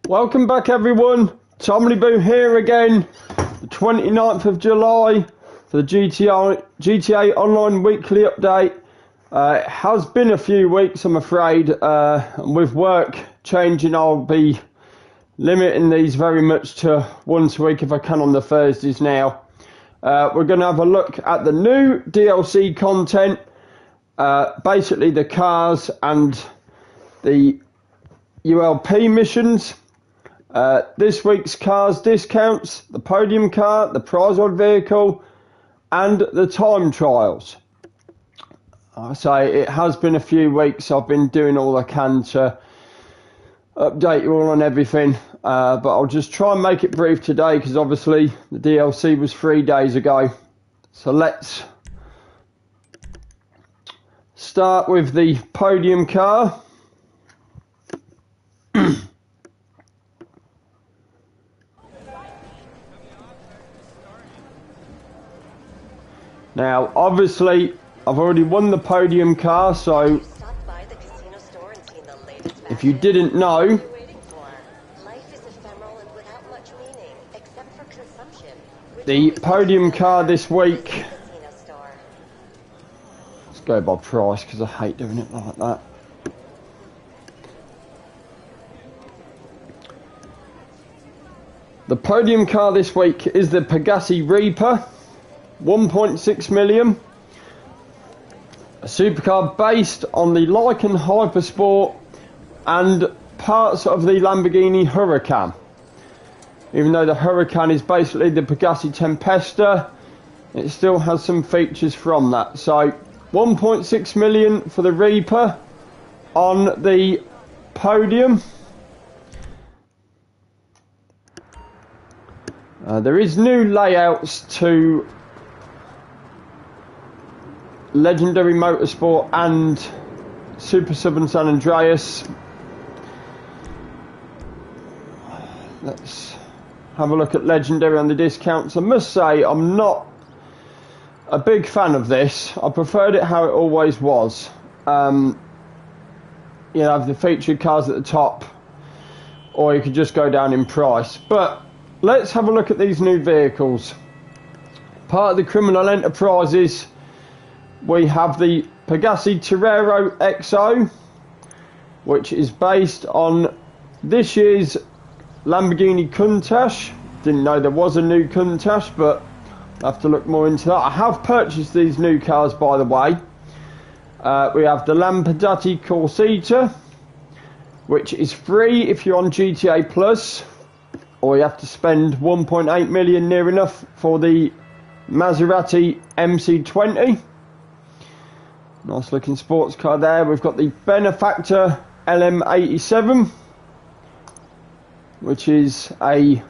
Welcome back everyone, Tommy Boo here again, the 29th of July for the GTA Online Weekly Update. It has been a few weeks, I'm afraid, and with work changing I'll be limiting these very much to once a week if I can on the Thursdays now. We're going to have a look at the new DLC content, basically the cars and the ULP missions. This week's cars discounts, the podium car, the prize odd vehicle and the time trials. I say it has been a few weeks. I've been doing all I can to update you all on everything, but I'll just try and make it brief today because obviously the DLC was 3 days ago. So let's start with the podium car. Now, obviously, I've already won the podium car, so if you didn't know, the podium car this week, let's go by price because I hate doing it like that. The podium car this week is the Pegasi Reaper. 1.6 million, a supercar based on the Lykan Hypersport and parts of the Lamborghini Huracan. Even though the Huracan is basically the Pegasi Tempesta, it still has some features from that. So 1.6 million for the Reaper on the podium. There is new layouts to Legendary Motorsport and Super Sub and San Andreas. Let's have a look at Legendary on the discounts. I must say I'm not a big fan of this. I preferred it how it always was. You have the featured cars at the top, or you could just go down in price. But let's have a look at these new vehicles. Part of the Criminal Enterprises, we have the Pegasi Torero XO, which is based on this year's Lamborghini Countach. Didn't know there was a new Countach, but I'll have to look more into that. I have purchased these new cars, by the way. We have the Lampadati Corsita, which is free if you're on GTA Plus, or you have to spend 1.8 million near enough for the Maserati MC20. Nice looking sports car there. We've got the Benefactor LM87, which is a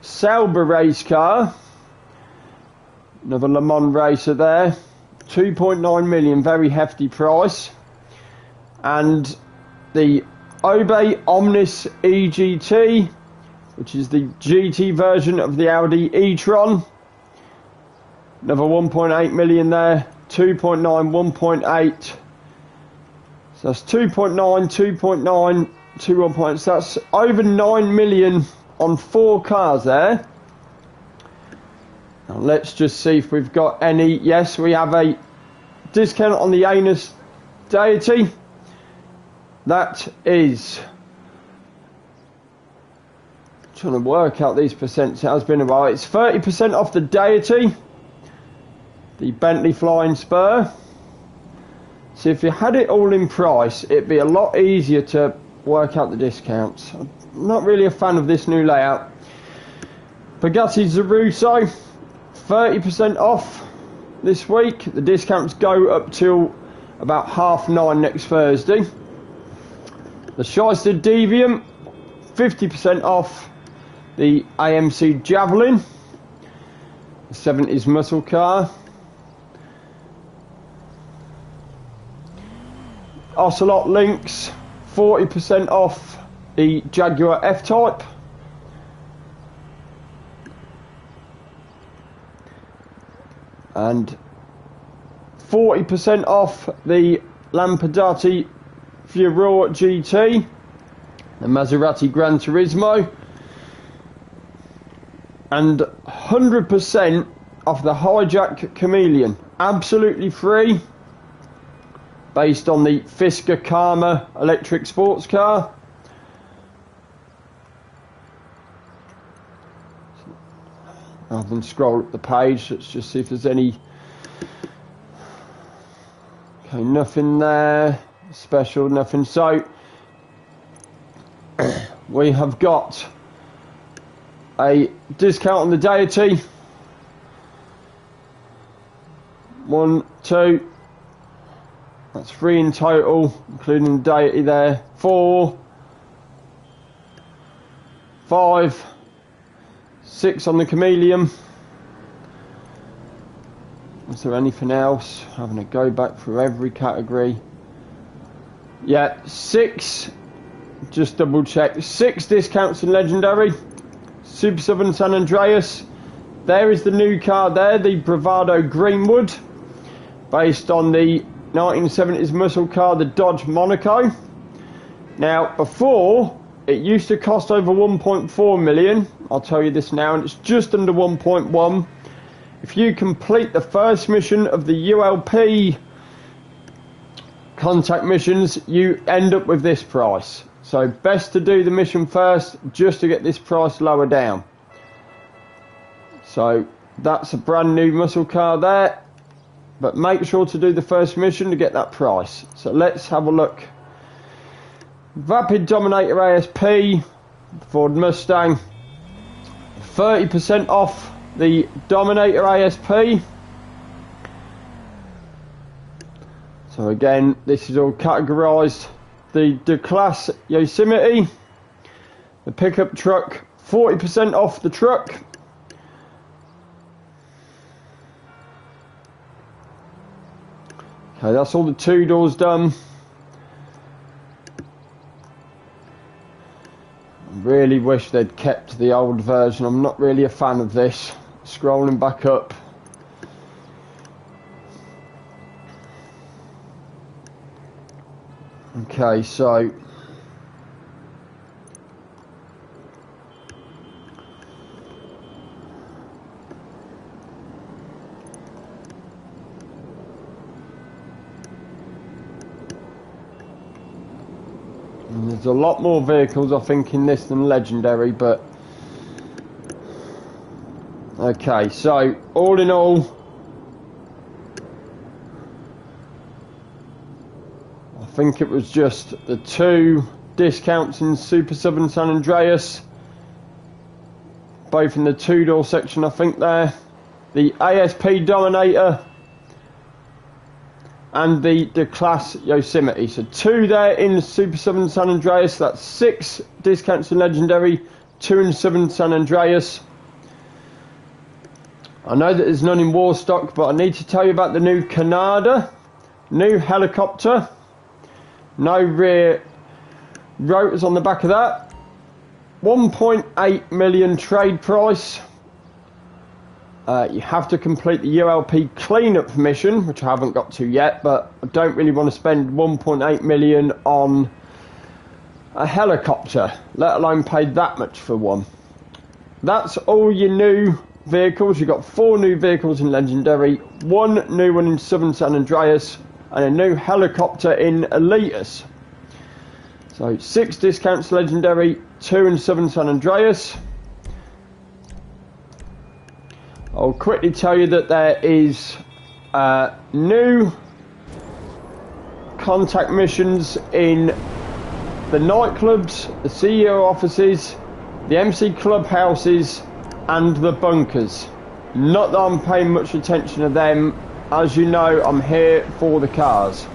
Sauber race car. Another Le Mans racer there. 2.9 million, very hefty price. And the Obe Omnis EGT, which is the GT version of the Audi e-tron. Another 1.8 million there. 2.9, 1.8. So that's 2.9, 2.9, 2.1. So that's over 9 million on 4 cars there. Now let's just see if we've got any. Yes, we have a discount on the Anus Deity. That is, trying to work out these percents. It has been a while. It's 30% off the Deity, the Bentley Flying Spur. So if you had it all in price, it'd be a lot easier to work out the discounts. I'm not really a fan of this new layout. Pegasi Zeruso, 30% off this week. The discounts go up till about 9:30 next Thursday. The Shyster Deviant, 50% off the AMC Javelin, the 70s muscle car. Ocelot Lynx, 40% off the Jaguar F-Type. And 40% off the Lampadati Furore GT. the Maserati Gran Turismo, and 100% off the Hijack Chameleon, absolutely free, based on the Fisker Karma electric sports car. Rather than scroll up the page, let's just see if there's any. Okay, nothing there special, nothing. So we have got a discount on the Deity. 1, 2, that's 3 in total, including the Deity there. 4, 5, 6 on the Chameleon. Is there anything else? Having a go back through every category. Yeah, 6. Just double check. 6 discounts in Legendary. Super Southern San Andreas. There is the new car there, the Bravado Greenwood, based on the 1970s muscle car, the Dodge Monaco. Now, before, it used to cost over 1.4 million. I'll tell you this now, and it's just under 1.1. If you complete the first mission of the ULP contact missions, you end up with this price. So best to do the mission first, just to get this price lower down. So that's a brand new muscle car there, but make sure to do the first mission to get that price. So let's have a look. Rapid Dominator ASP, Ford Mustang, 30% off the Dominator ASP. So again, this is all categorized. The D-Class Yosemite, the pickup truck, 40% off the truck. Okay, that's all the 2 doors done. I really wish they'd kept the old version. I'm not really a fan of this. Scrolling back up. Okay, so and there's a lot more vehicles I think in this than Legendary, but okay, so all in all, I think it was just the 2 discounts in Super Southern San Andreas, both in the 2-door section I think there, the ASP Dominator and the D-Class Yosemite. So 2 there in Super Southern San Andreas, that's 6 discounts in Legendary, 2 in Southern San Andreas. I know that there's none in Warstock, but I need to tell you about the new Canada, new helicopter. No rear rotors on the back of that. 1.8 million trade price. You have to complete the ULP cleanup mission, which I haven't got to yet, but I don't really want to spend 1.8 million on a helicopter, let alone pay that much for one. That's all your new vehicles. You've got 4 new vehicles in Legendary, 1 new one in Southern San Andreas, and a new helicopter in Elitas. So 6 discounts Legendary, 2 in Southern San Andreas. I'll quickly tell you that there is new contact missions in the nightclubs, the CEO offices, the MC clubhouses, and the bunkers. Not that I'm paying much attention to them. As you know, I'm here for the cars.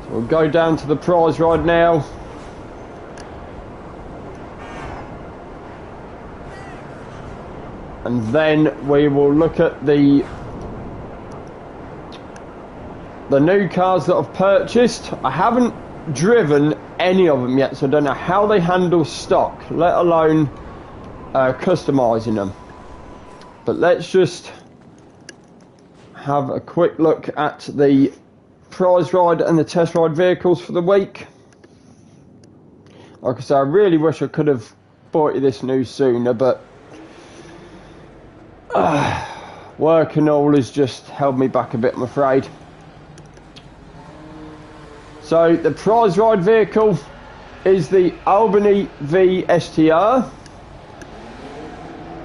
So we'll go down to the prize ride now. And then we will look at the new cars that I've purchased. I haven't driven any of them yet, so I don't know how they handle stock, let alone customizing them. But let's just have a quick look at the prize ride and the test ride vehicles for the week. Like I say, I really wish I could have bought you this news sooner, but work and all has just held me back a bit, I'm afraid. So the prize ride vehicle is the Albany V STR,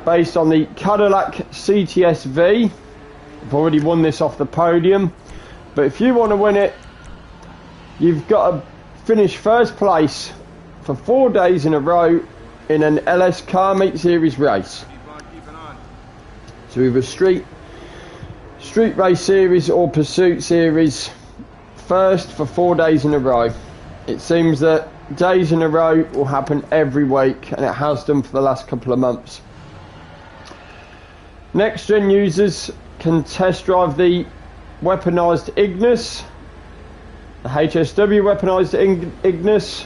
based on the Cadillac CTS V. I've already won this off the podium, but if you want to win it, you've got to finish first place for 4 days in a row in an LS Car Meet Series race. So either street race series or pursuit series, first for 4 days in a row. It seems that days in a row will happen every week, and it has done for the last couple of months. Next gen users can test drive the weaponised Ignis, the HSW weaponised Ignis.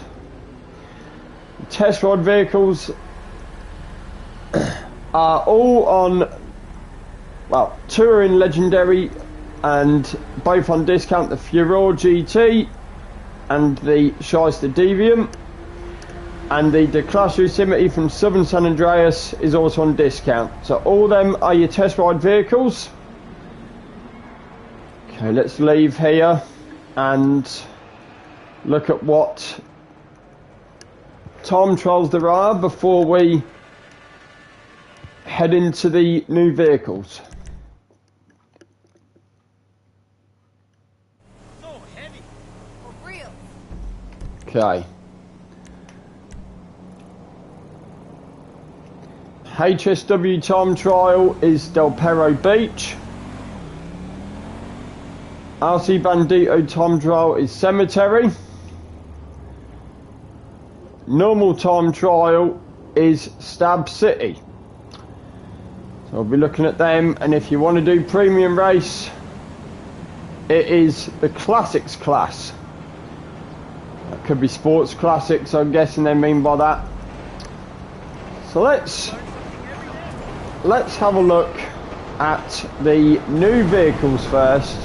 Test ride vehicles are all on, well, two are in Legendary and both on discount, the Furore GT and the Shyster Deviant, and the Declasse Yosemite from Southern San Andreas is also on discount. So all them are your test ride vehicles. Okay, let's leave here and look at what time trials there are before we head into the new vehicles. So heavy. For real. Okay. HSW time trial is Del Perro Beach. RC Bandito time trial is Cemetery. Normal time trial is Stab City. So I'll be looking at them, and if you want to do premium race, it is the classics class. That could be sports classics, I'm guessing they mean by that. So let's have a look at the new vehicles first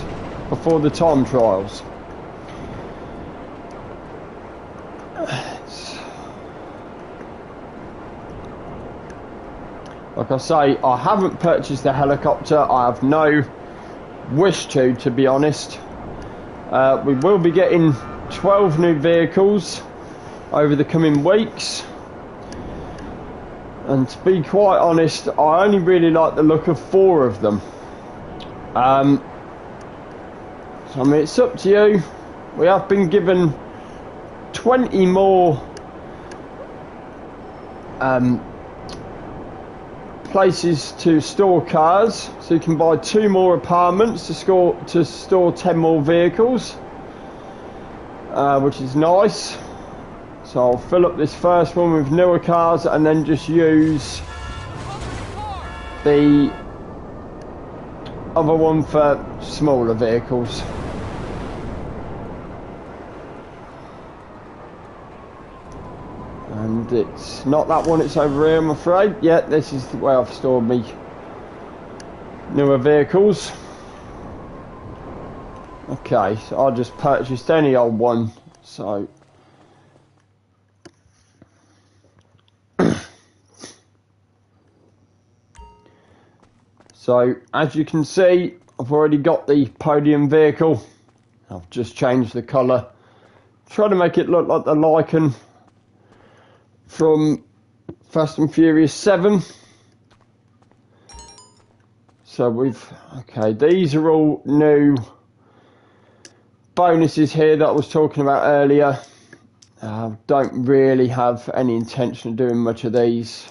before the time trials. Like I say, I haven't purchased the helicopter. I have no wish to be honest. We will be getting 12 new vehicles over the coming weeks. And to be quite honest, I only really like the look of 4 of them. So, I mean, it's up to you. We have been given 20 more places to store cars, so you can buy 2 more apartments to store 10 more vehicles, which is nice. So I'll fill up this first one with newer cars and then just use the other one for smaller vehicles. And it's not that one, it's over here, I'm afraid. Yeah, this is the way I've stored me newer vehicles. Okay, so I just purchased any old one, so so as you can see, I've already got the podium vehicle. I've just changed the colour, try to make it look like the Lycan from Fast and Furious 7. So okay, these are all new bonuses here that I was talking about earlier. Don't really have any intention of doing much of these.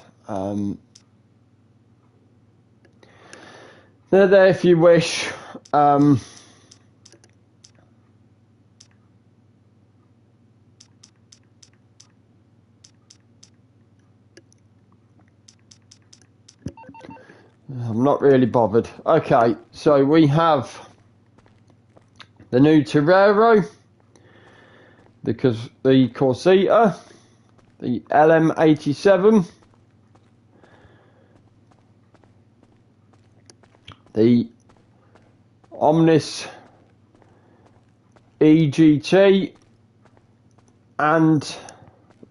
They're there if you wish. I'm not really bothered. Okay, so we have the new Torero, the Corsita, the LM87, the Omnis EGT, and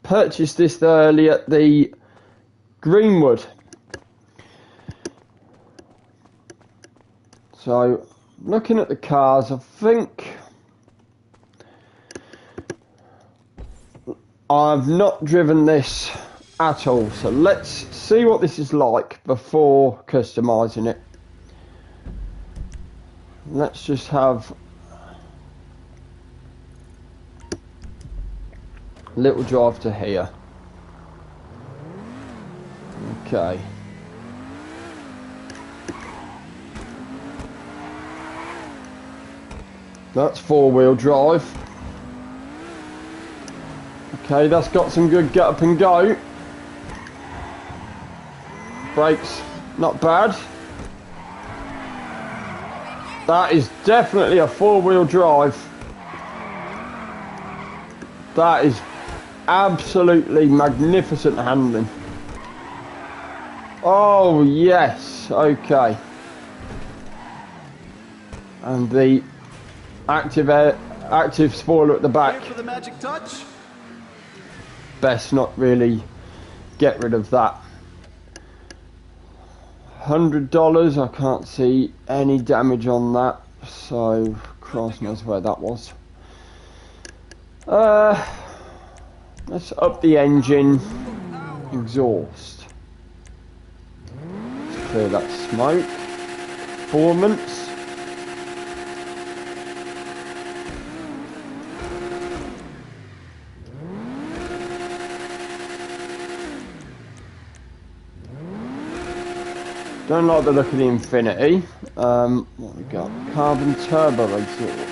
purchased this early at the Greenwood. So looking at the cars, I think I've not driven this at all, so let's see what this is like before customizing it. Let's just have a little drive to here. Okay. That's four-wheel drive. Okay, that's got some good get up and go. Brakes, not bad. That is definitely a four-wheel drive. That is absolutely magnificent handling. Oh yes, okay. And the active spoiler at the back. For the magic touch. Best not really get rid of that. $100, I can't see any damage on that, so Christ knows where that was. Let's up the engine exhaust. Let's clear that smoke. Performance. Don't like the look of the Infinity. What we got? Carbon turbo exhaust.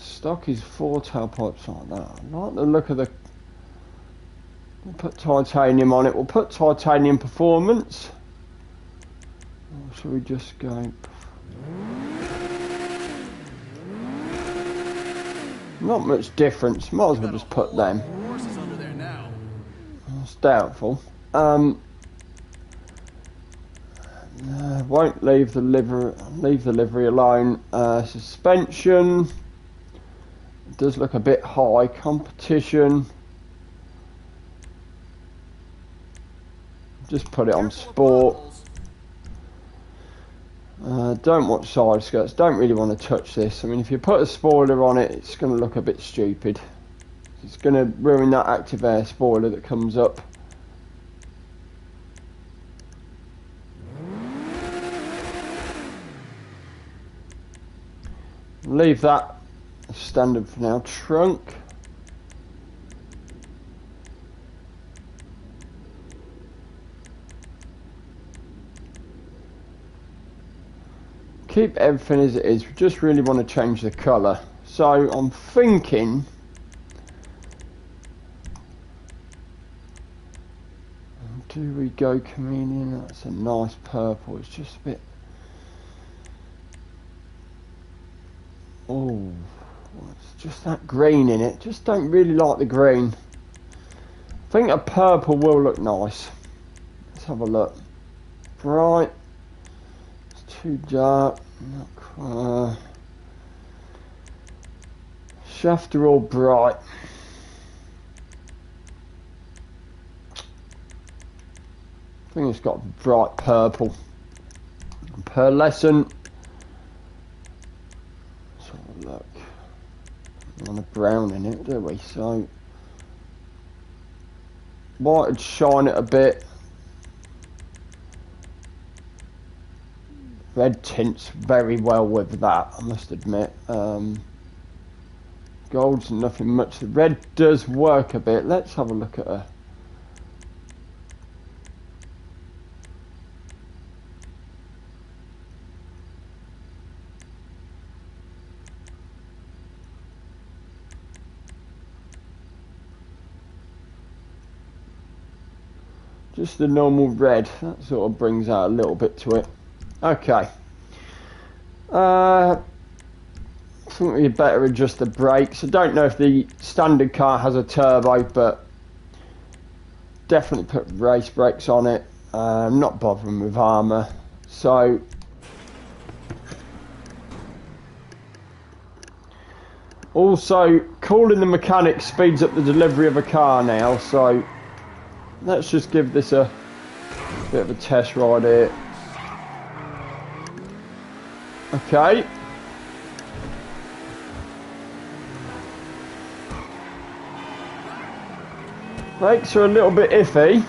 Stock is 4 tailpipes like that. I like the look of the... We'll put titanium on it. We'll put titanium performance. Or shall we just go... Not much difference. Might as well just put them. It's doubtful. Won't leave the livery alone. Suspension it does look a bit high. Competition. Just put it on sport. Don't watch side skirts. Don't really want to touch this. I mean, if you put a spoiler on it, it's going to look a bit stupid. It's going to ruin that active air spoiler that comes up. Leave that standard for now. Trunk. Keep everything as it is. We just really want to change the colour. So I'm thinking... Do we go chameleon? That's a nice purple. It's just a bit... Oh, it's just that green in it. Just don't really like the green. I think a purple will look nice. Let's have a look. Bright. It's too dark. Shaft are all bright. I think it's got bright purple. Pearlescent. Let's have a look. We want a brown in it, do we? So white would shine it a bit. Red tints very well with that, I must admit. Gold's nothing much. The red does work a bit. Let's have a look at her. Just the normal red, that sort of brings out a little bit to it. Okay. I think we better adjust the brakes. I don't know if the standard car has a turbo, but definitely put race brakes on it. I'm not bothering with armour. So Also, calling the mechanic speeds up the delivery of a car now, so let's just give this a bit of a test ride here. Okay. Brakes are a little bit iffy.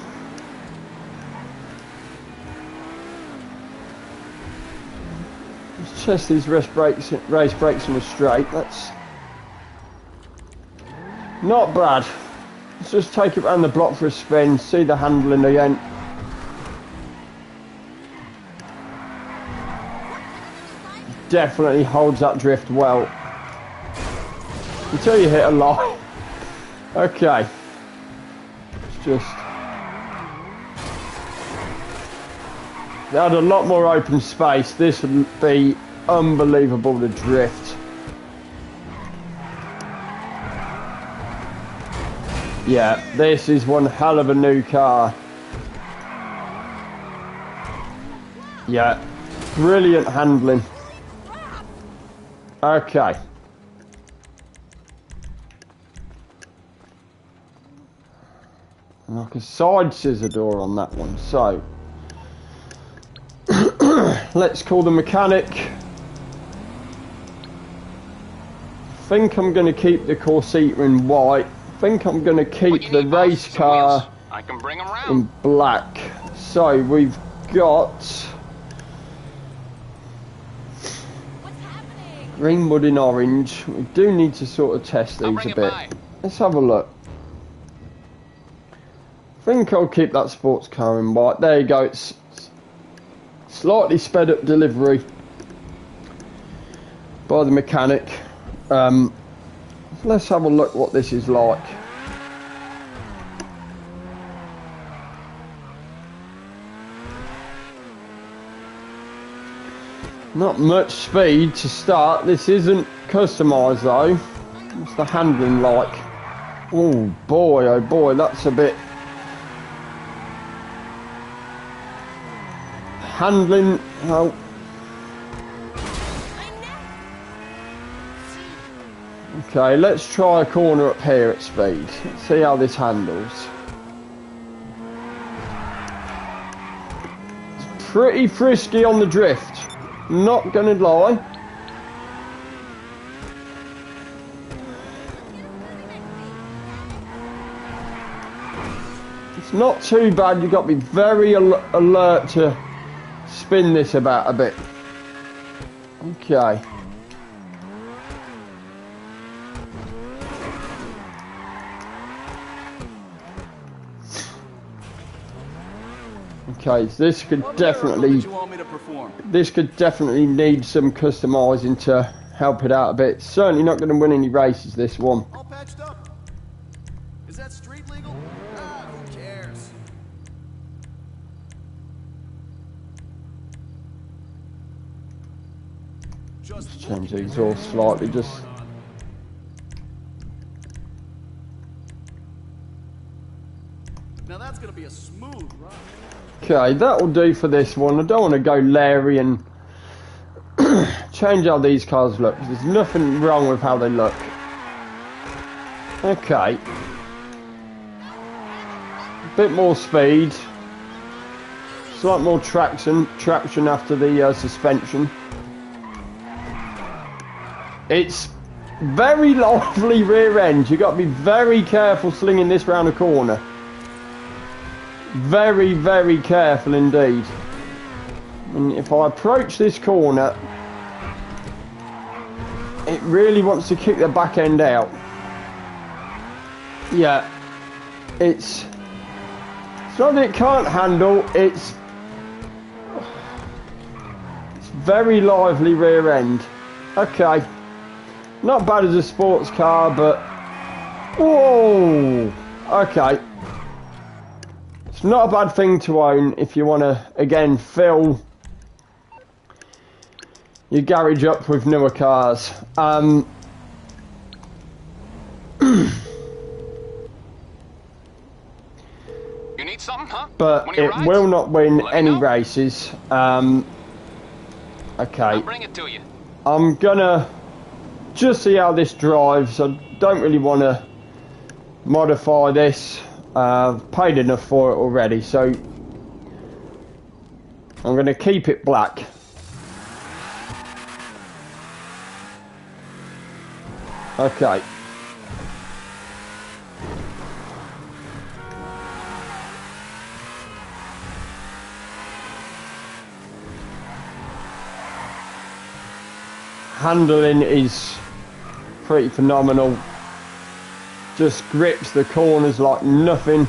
Let's test these race brakes in the straight. That's not bad. Let's just take it around the block for a spin, see the handling again. Definitely holds that drift well. Until you hit a line. Okay. It's just... If they had a lot more open space, this would be unbelievable to drift. Yeah, this is one hell of a new car. Yeah, brilliant handling. Okay. Like a side scissor door on that one, so let's call the mechanic. I think I'm going to keep the Corsica in white. I think I'm going to keep the race car I can bring 'em round. in black. So we've got green, wood in orange. We do need to sort of test these a bit. Let's have a look. I think I'll keep that sports car in white. There you go. It's slightly sped up delivery by the mechanic. Let's have a look what this is like. Not much speed to start. This isn't customised though. What's the handling like? Oh boy, that's a bit... Handling... Oh. Okay, let's try a corner up here at speed. Let's see how this handles. It's pretty frisky on the drift. Not gonna lie. It's not too bad. You've got to be very alert to spin this about a bit. Okay. Okay, so this could definitely need some customizing to help it out a bit. Certainly not going to win any races, this one. All patched up. Is that street legal? Ah, who cares? Let's change the exhaust slightly, just... Now that's gonna be a smooth ride. Okay, that'll do for this one. I don't want to go Larry and change how these cars look. There's nothing wrong with how they look. Okay. A bit more speed. Slight more traction after the suspension. It's very lively rear end. You've got to be very careful slinging this round a corner. Very, very careful indeed. And if I approach this corner, it really wants to kick the back end out. Yeah, it's not that it can't handle, it's very lively rear end. Okay, not bad as a sports car, but whoa, okay. Not a bad thing to own if you want to, again, fill your garage up with newer cars. You need something, huh? But it will not win any races. Okay. I'll bring it to you. I'm gonna just see how this drives. I don't really want to modify this. I've paid enough for it already, so I'm going to keep it black. Okay. Handling is pretty phenomenal. Just grips the corners like nothing.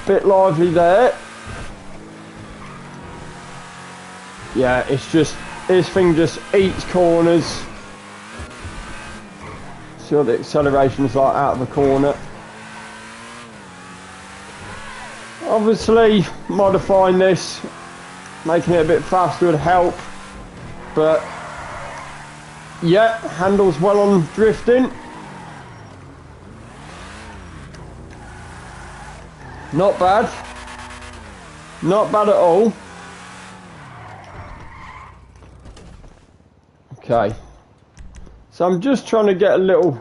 Bit lively there. Yeah, it's just, this thing just eats corners. See what the acceleration's like out of the corner. Obviously, modifying this, making it a bit faster would help. But yeah, handles well on drifting. Not bad. Not bad at all. Okay. So I'm just trying to get a little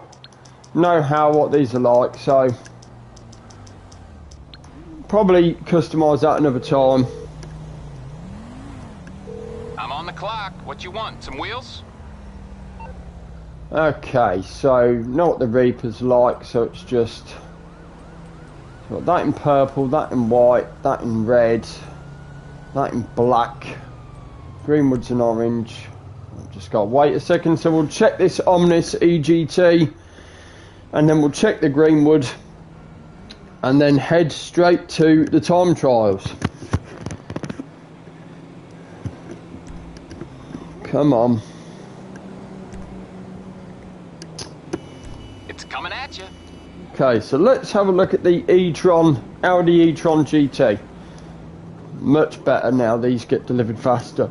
know-how what these are like, so probably customise that another time. I'm on the clock. What you want? Some wheels? Okay, so know what the Reaper's like, so it's just so that in purple, that in white, that in red, that in black, Greenwood's in orange. I've just got to wait a second, so we'll check this Omnis EGT and then we'll check the Greenwood and then head straight to the time trials. Come on. It's coming at you. Okay, so let's have a look at the e-tron, Audi e-tron GT. Much better now, these get delivered faster.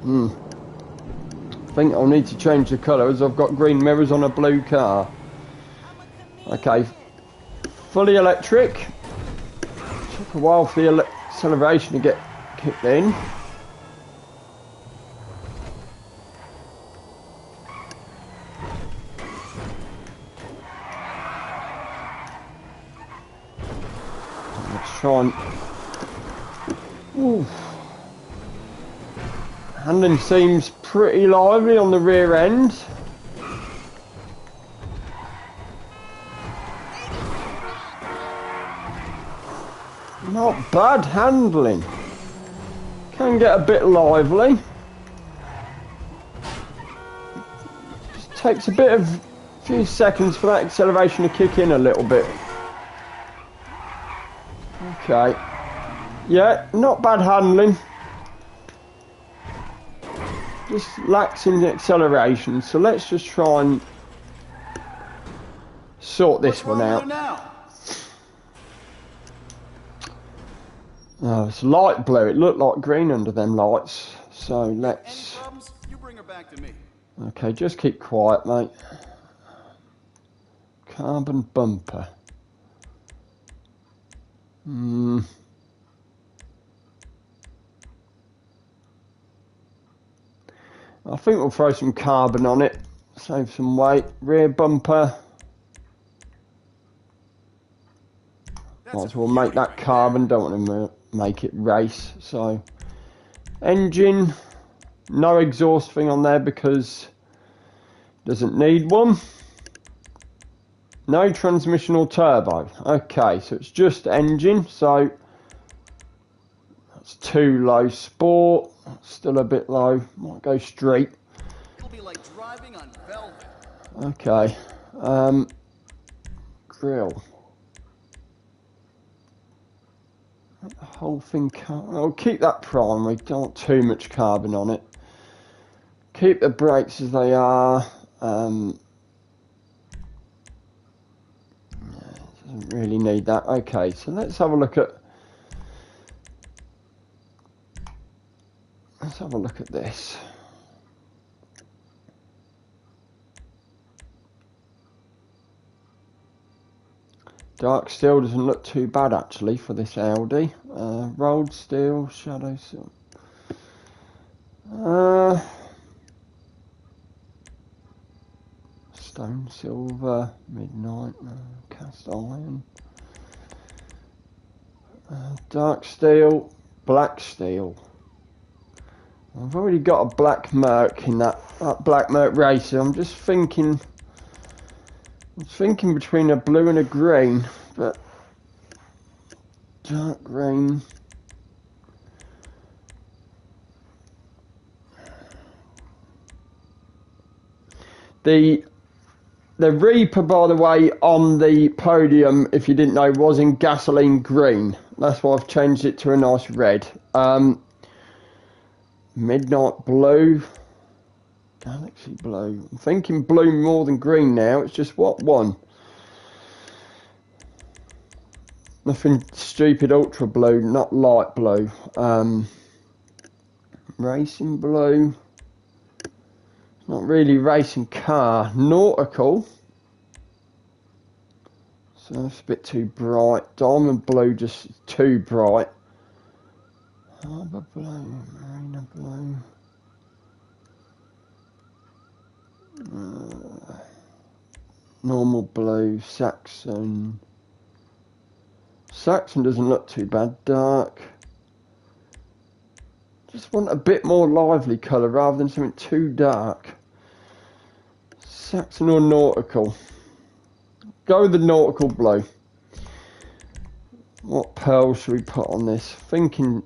I think I'll need to change the colour as I've got green mirrors on a blue car. Okay, fully electric. Took a while for the acceleration to get kicked in. Try and handling seems pretty lively on the rear end. Not bad handling. Can get a bit lively. Just takes a few seconds for that acceleration to kick in a little bit. Okay, yeah, not bad handling, just lacks in the acceleration, so let's just try and sort this one out. Oh, it's light blue, it looked like green under them lights, so let's... Any problems? You bring her back to me. Okay, just keep quiet, mate. Carbon bumper. I think we'll throw some carbon on it, save some weight. Rear bumper. Might as well make that carbon, don't want to make it race. So, engine, no exhaust thing on there because doesn't need one. No transmission or turbo. Okay, so it's just engine, so that's too low. Sport, still a bit low. Might go street. It'll be like driving on velvet. Okay. Grill. The whole thing, I'll keep that primary, don't want too much carbon on it. Keep the brakes as they are. Doesn't really need that. Okay, so let's have a look at this. Dark steel doesn't look too bad actually for this Audi. Rolled steel, shadow steel. stone, silver, midnight, cast iron, dark steel, black steel. I've already got a black Merc in that black Merc racer. I'm just thinking. I'm thinking between a blue and a green, but dark green. The Reaper, by the way, on the podium, if you didn't know, was in gasoline green. That's why I've changed it to a nice red. Midnight blue, galaxy blue. I'm thinking blue more than green now. It's just what one. Nothing stupid ultra blue, not light blue. Racing blue. Not really racing car. Nautical. So that's a bit too bright. Diamond blue just too bright. Harbour blue, marina blue. Normal blue, Saxon. Saxon doesn't look too bad. Dark. Just want a bit more lively colour rather than something too dark. Saxon or nautical? Go with the nautical blue. What pearl should we put on this? Thinking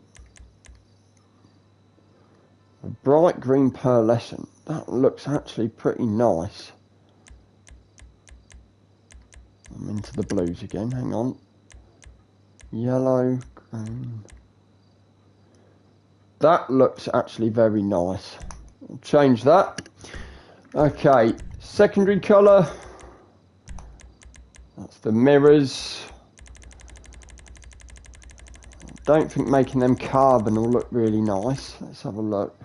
a bright green pearlescent. That looks actually pretty nice. I'm into the blues again, hang on. Yellow, green. That looks actually very nice. I'll change that. Okay, secondary colour. That's the mirrors. Don't think making them carbon will look really nice. Let's have a look.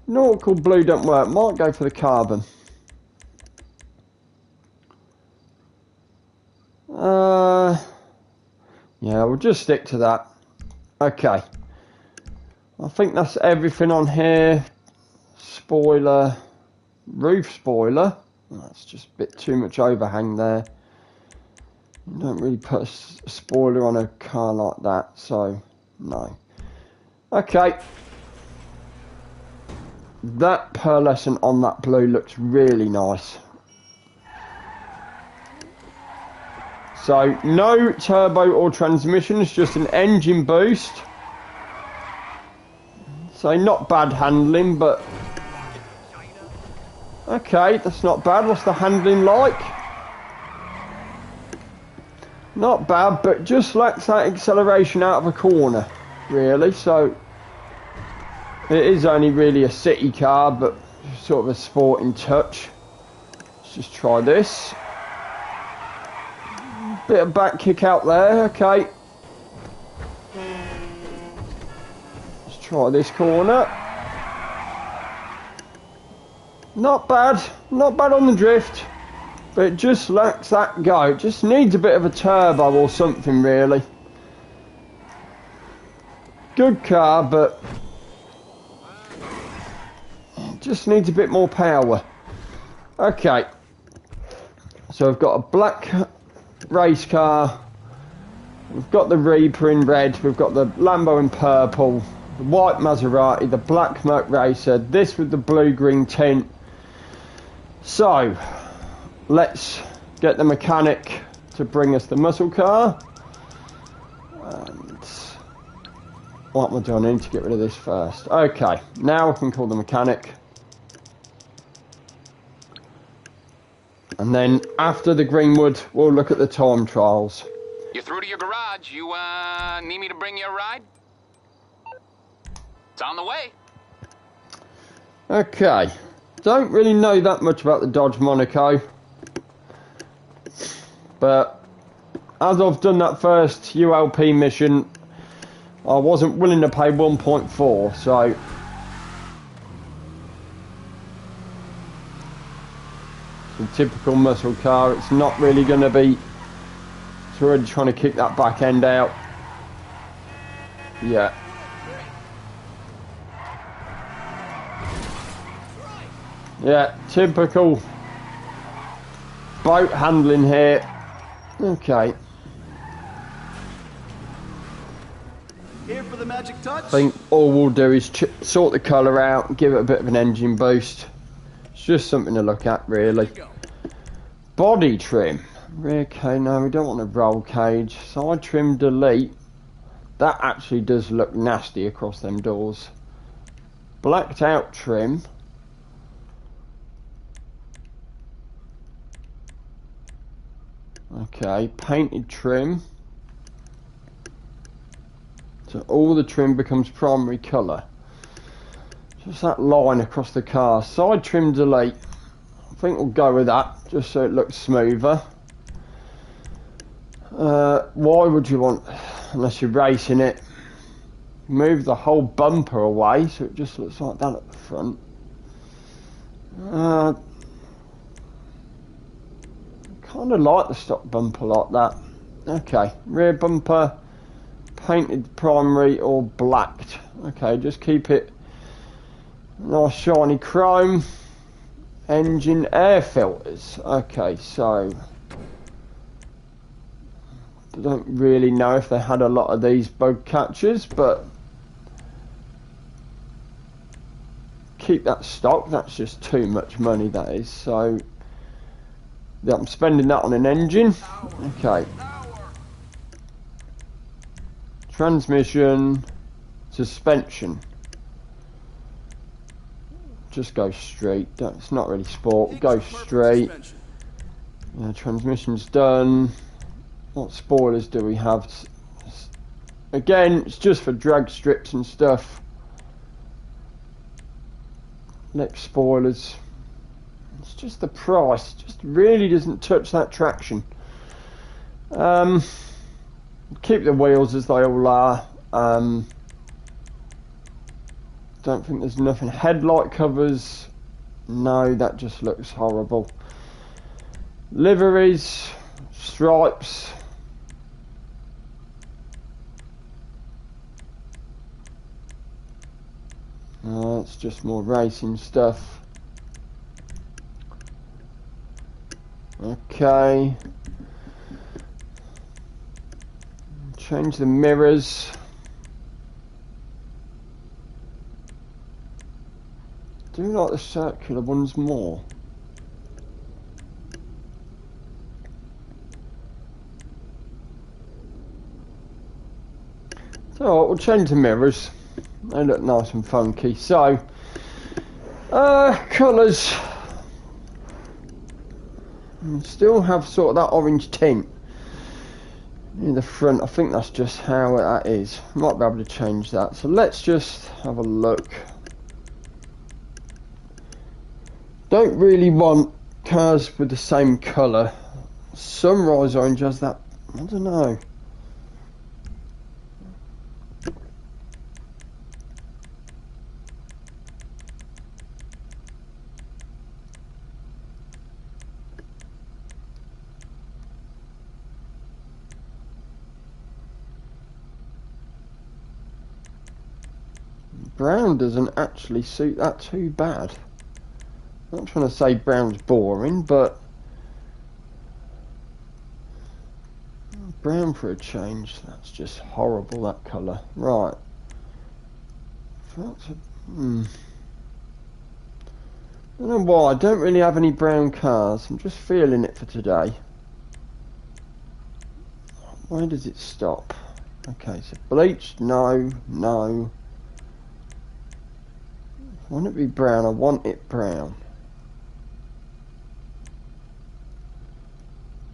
Nautical blue don't work. Might go for the carbon. Yeah, we'll just stick to that. Okay. I think that's everything on here. Spoiler. Roof spoiler. That's just a bit too much overhang there. You don't really put a spoiler on a car like that, so no. Okay. That pearlescent on that blue looks really nice. So no turbo or transmission, it's just an engine boost. So not bad handling, but okay, that's not bad. What's the handling like? Not bad, but just lacks that acceleration out of a corner, really. So it is only really a city car, but sort of a sporting touch. Let's just try this. Bit of back kick out there, okay. Let's try this corner. Not bad on the drift, but it just lacks that go. It just needs a bit of a turbo or something, really. Good car, but it just needs a bit more power. Okay, so I've got a black race car, we've got the Reaper in red, we've got the Lambo in purple, the white Maserati, the black Merc Racer, this with the blue-green tint. So let's get the mechanic to bring us the muscle car. And what am I doing? I need to get rid of this first. Okay, now I can call the mechanic. And then after the Greenwood, we'll look at the time trials. You through to your garage? You, need me to bring you a ride? It's on the way. Okay. Don't really know that much about the Dodge Monaco. But as I've done that first ULP mission, I wasn't willing to pay 1.4, so typical muscle car. It's not really going to be. It's already trying to kick that back end out. Yeah. Yeah, typical boat handling here. Okay. Here for the magic touch. I think all we'll do is sort the colour out and give it a bit of an engine boost. It's just something to look at, really. Go. Body trim. Okay, no, we don't want a roll cage. Side trim delete. That actually does look nasty across them doors. Blacked out trim. Okay, painted trim. So all the trim becomes primary colour. Just that line across the car. Side trim delete. I think we'll go with that, just so it looks smoother. Why would you want, unless you're racing it, move the whole bumper away so it just looks like that at the front. Kind of like the stock bumper like that. Okay, rear bumper painted primary or blacked. Okay, just keep it nice shiny chrome. Engine air filters. Okay, so I don't really know if they had a lot of these bug catchers, but keep that stock. That's just too much money, that is. So yeah, I'm spending that on an engine. Okay. Transmission, suspension. Just go straight. It's not really sport. Go straight. Transmission's done. What spoilers do we have? Again, it's just for drag strips and stuff. Lip spoilers. It's just the price. It just really doesn't touch that traction. Keep the wheels as they all are. Don't think there's nothing. Headlight covers. No, that just looks horrible. Liveries, stripes. It's just more racing stuff. Okay. Change the mirrors. Do you like the circular ones more? So we'll change the mirrors. They look nice and funky. So colours. Still have sort of that orange tint in the front. I think that's just how that is. Might be able to change that. So let's just have a look. Don't really want cars with the same colour. Sunrise Orange has that. I don't know. Brown doesn't actually suit that too bad. I'm not trying to say brown's boring, but brown for a change. That's just horrible, that colour. Right. That's I don't know why. I don't really have any brown cars. I'm just feeling it for today. Where does it stop? Okay, so bleached, no. I want it to be brown. I want it brown.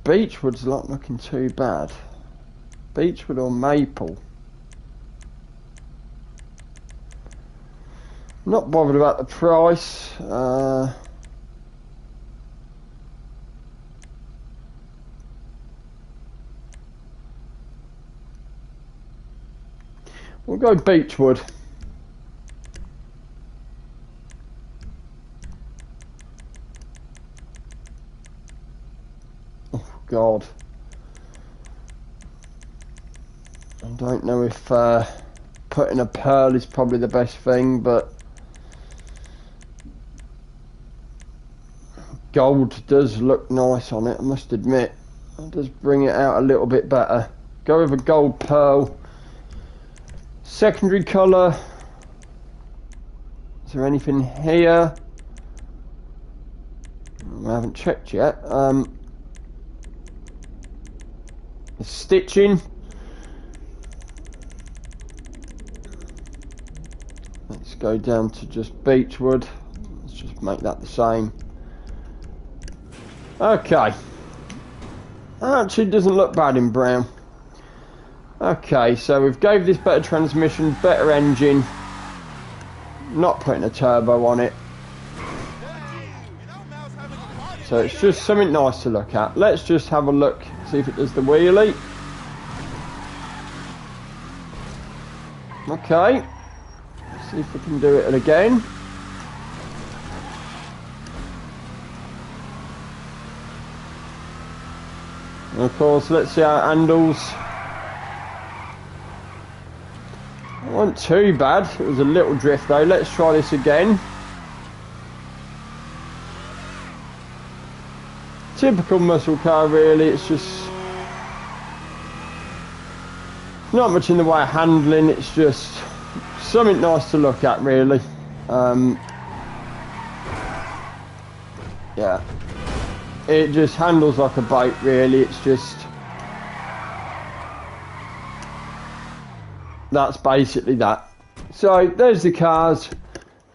Beechwood's not looking too bad. Beechwood or maple. Not bothered about the price. We'll go Beechwood. God, I don't know if putting a pearl is probably the best thing, but gold does look nice on it, I must admit. It does bring it out a little bit better. Go with a gold pearl. Secondary colour. Is there anything here? I haven't checked yet. The stitching. Let's go down to just beechwood. Let's just make that the same. Okay. Actually doesn't look bad in brown. Okay, so we've gave this better transmission, better engine. Not putting a turbo on it. So it's just something nice to look at. Let's just have a look, see if it does the wheelie. Okay. See if we can do it again. And of course, let's see how it handles. It wasn't too bad. It was a little drift though. Let's try this again. Typical muscle car really. It's just not much in the way of handling. It's just something nice to look at really. Yeah. It just handles like a boat really. It's just, that's basically that. So there's the cars.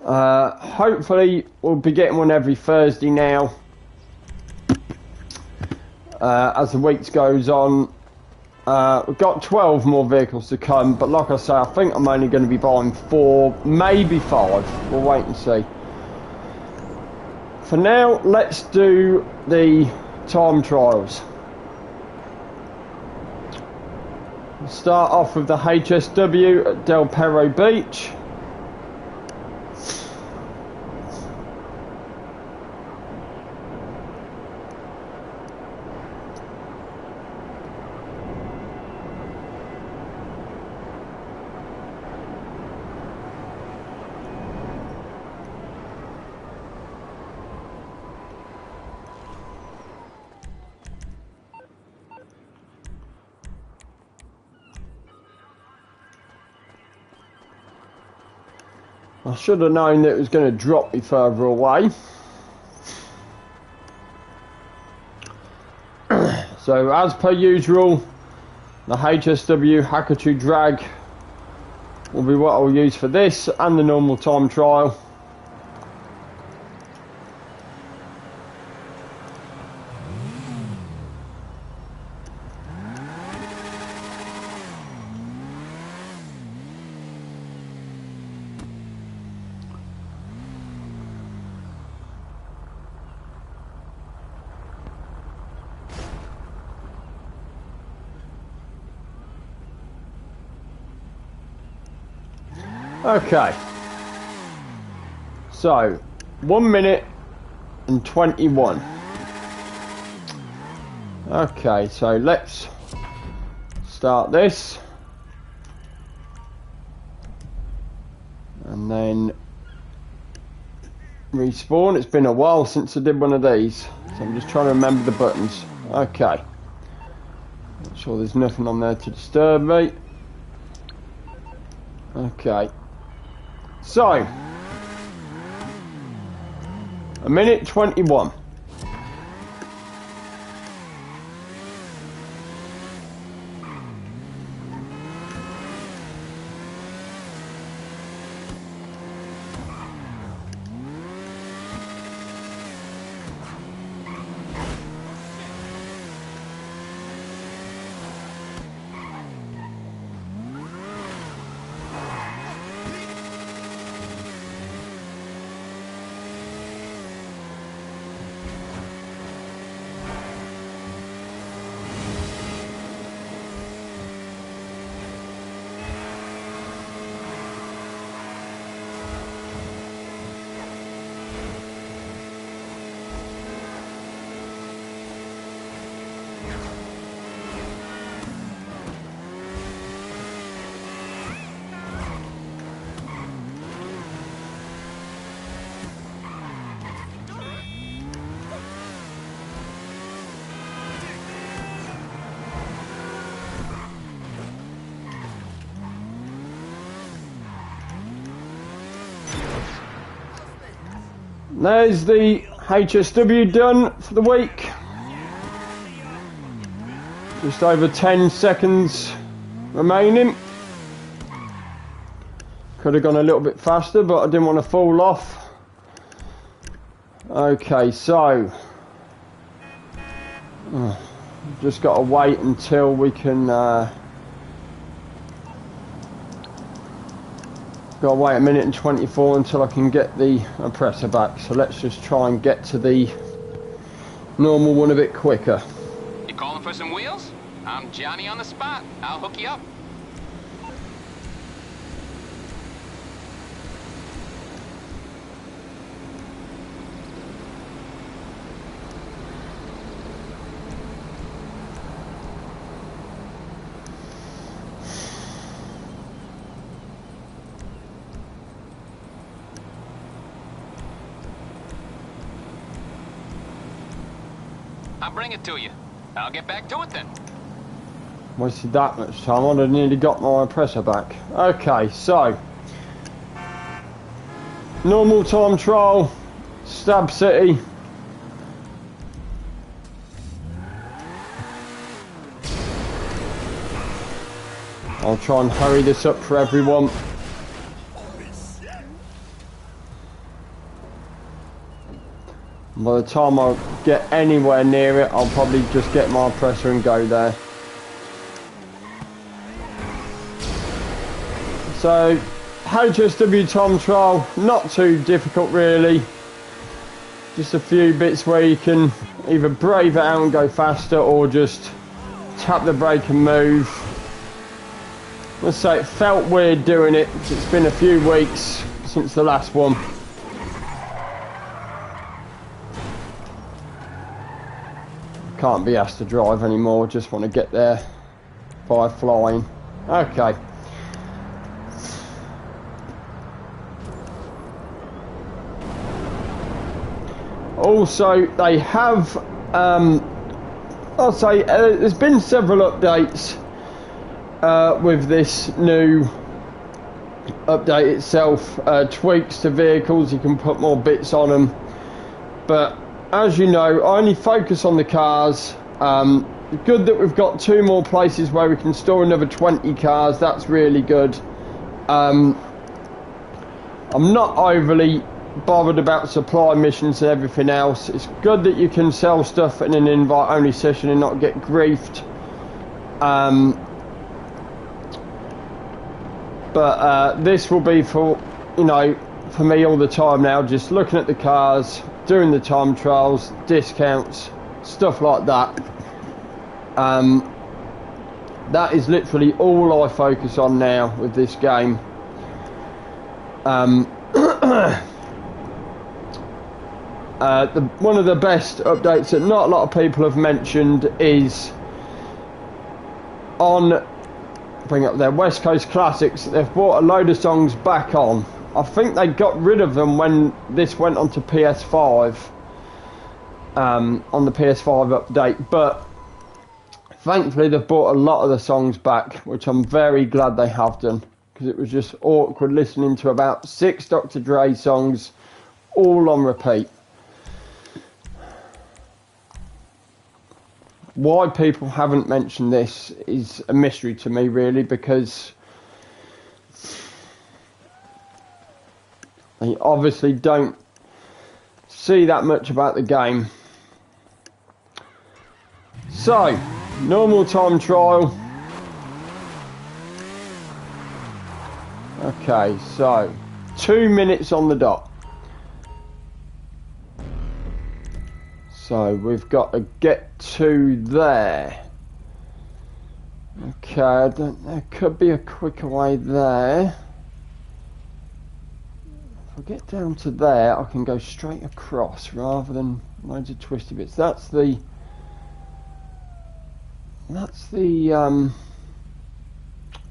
Hopefully we'll be getting one every Thursday now. As the weeks goes on. We've got 12 more vehicles to come, but like I say, I think I'm only going to be buying 4, maybe 5. We'll wait and see. For now, let's do the time trials. We'll start off with the HSW at Del Perro Beach. I should have known that it was going to drop me further away. So as per usual, the HSW Hakuto drag will be what I'll use for this and the normal time trial. Okay, so 1 minute and 21. Okay, so let's start this and then respawn. It's been a while since I did one of these, so I'm just trying to remember the buttons. Okay, make sure there's nothing on there to disturb me. Okay. So, 1 minute 21. There's the HSW done for the week. Just over 10 seconds remaining. Could have gone a little bit faster, but I didn't want to fall off. Okay, so just got to wait until we can got to wait a minute and 24 until I can get the oppressor back. So let's just try and get to the normal one a bit quicker. You calling for some wheels? I'm Johnny on the spot. I'll hook you up. I'll bring it to you. I'll get back to it then. Wasted that much time. I'd have nearly got my oppressor back. Okay, so normal time trial, Stab City. I'll try and hurry this up for everyone. By the time I get anywhere near it, I'll probably just get my oppressor and go there. So, HSW time trial, not too difficult really. Just a few bits where you can either brave it out and go faster, or just tap the brake and move. Let's say it felt weird doing it, because it's been a few weeks since the last one. Can't be asked to drive anymore, just want to get there by flying. Okay. Also, they have, I'll say, there's been several updates with this new update itself. Tweaks to vehicles, you can put more bits on them. But as you know, I only focus on the cars. Good that we've got 2 more places where we can store another 20 cars. That's really good. I'm not overly bothered about supply missions and everything else. It's good that you can sell stuff in an invite-only session and not get griefed. But this will be for, you know, for me all the time now, just looking at the cars, doing the time trials, discounts, stuff like that. That is literally all I focus on now with this game. One of the best updates that not a lot of people have mentioned is on, bring up their West Coast Classics. They've brought a load of songs back on. I think they got rid of them when this went onto PS5, on the PS5 update, but thankfully they've brought a lot of the songs back, which I'm very glad they have done, because it was just awkward listening to about 6 Dr. Dre songs all on repeat. Why people haven't mentioned this is a mystery to me, really, because they obviously don't see that much about the game. So, normal time trial. Okay, so 2 minutes on the dot. So we've got to get to there. Okay, there could be a quicker way there. If I get down to there, I can go straight across rather than loads of twisty bits. That's the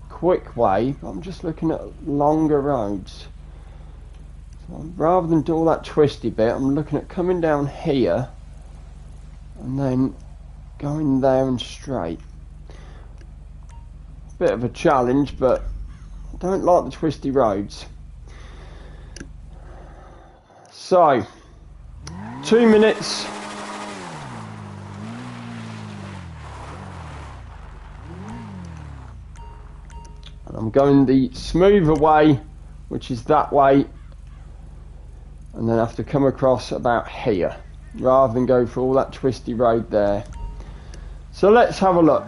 quick way, but I'm just looking at longer roads. So rather than do all that twisty bit, I'm looking at coming down here and then going there and straight. Bit of a challenge, but I don't like the twisty roads. So 2 minutes. And I'm going the smoother way, which is that way, and then have to come across about here rather than go through all that twisty road there. So let's have a look.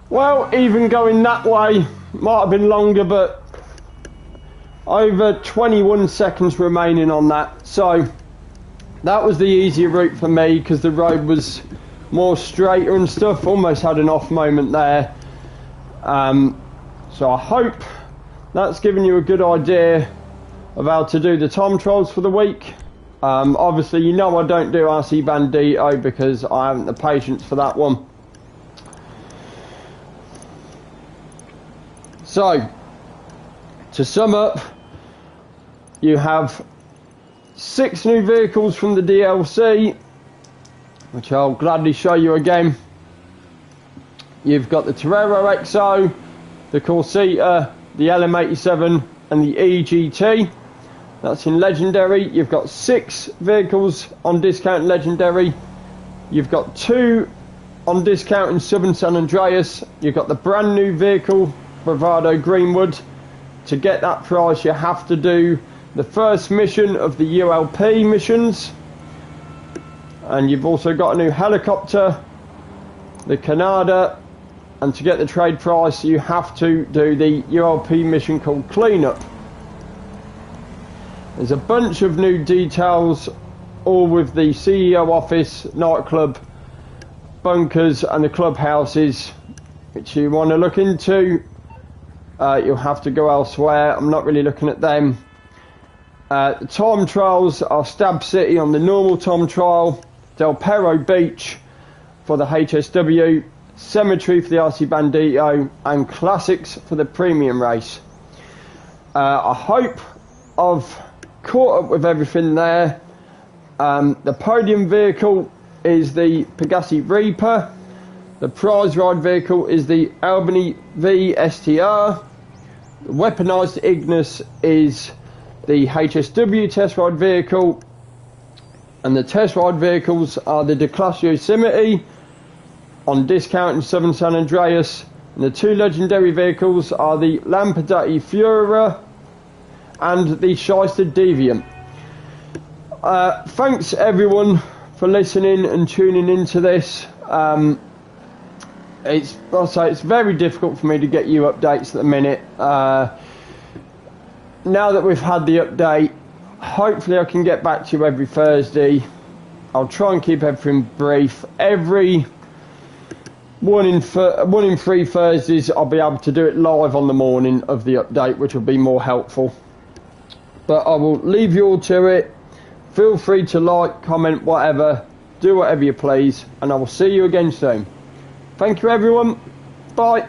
Well, even going that way might have been longer, but over 21 seconds remaining on that. So that was the easier route for me because the road was more straighter and stuff. Almost had an off moment there. So I hope that's given you a good idea of how to do the time trials for the week. Obviously, you know I don't do RC Bandito because I haven't the patience for that one. So, to sum up, you have 6 new vehicles from the DLC, which I'll gladly show you again. You've got the Torero XO, the Corsica, the LM87 and the EGT. That's in Legendary. You've got 6 vehicles on discount in Legendary. You've got 2 on discount in Southern San Andreas. You've got the brand new vehicle Bravado Greenwood. To get that price you have to do the first mission of the ULP missions, and you've also got a new helicopter, the Canada, and to get the trade price you have to do the ULP mission called Cleanup. There's a bunch of new details, all with the CEO office, nightclub, bunkers and the clubhouses, which you want to look into. You'll have to go elsewhere. I'm not really looking at them. The time trials are Stab City on the normal time trial, Del Perro Beach for the HSW, Cemetery for the RC Bandito, and Classics for the premium race. I hope I've caught up with everything there. The podium vehicle is the Pegassi Reaper. The prize ride vehicle is the Albany V STR. The weaponised Ignis is the HSW test ride vehicle. And the test ride vehicles are the DeClass Yosemite on discount in Southern San Andreas. And the 2 legendary vehicles are the Lampadati Fura and the Shyster Deviant. Thanks everyone for listening and tuning into this. I'll say it's very difficult for me to get you updates at the minute. Now that we've had the update, hopefully I can get back to you every Thursday. I'll try and keep everything brief. Every one in 3 Thursdays I'll be able to do it live on the morning of the update, which will be more helpful. But I will leave you all to it. Feel free to like, comment, whatever. Do whatever you please, and I will see you again soon. Thank you everyone. Bye.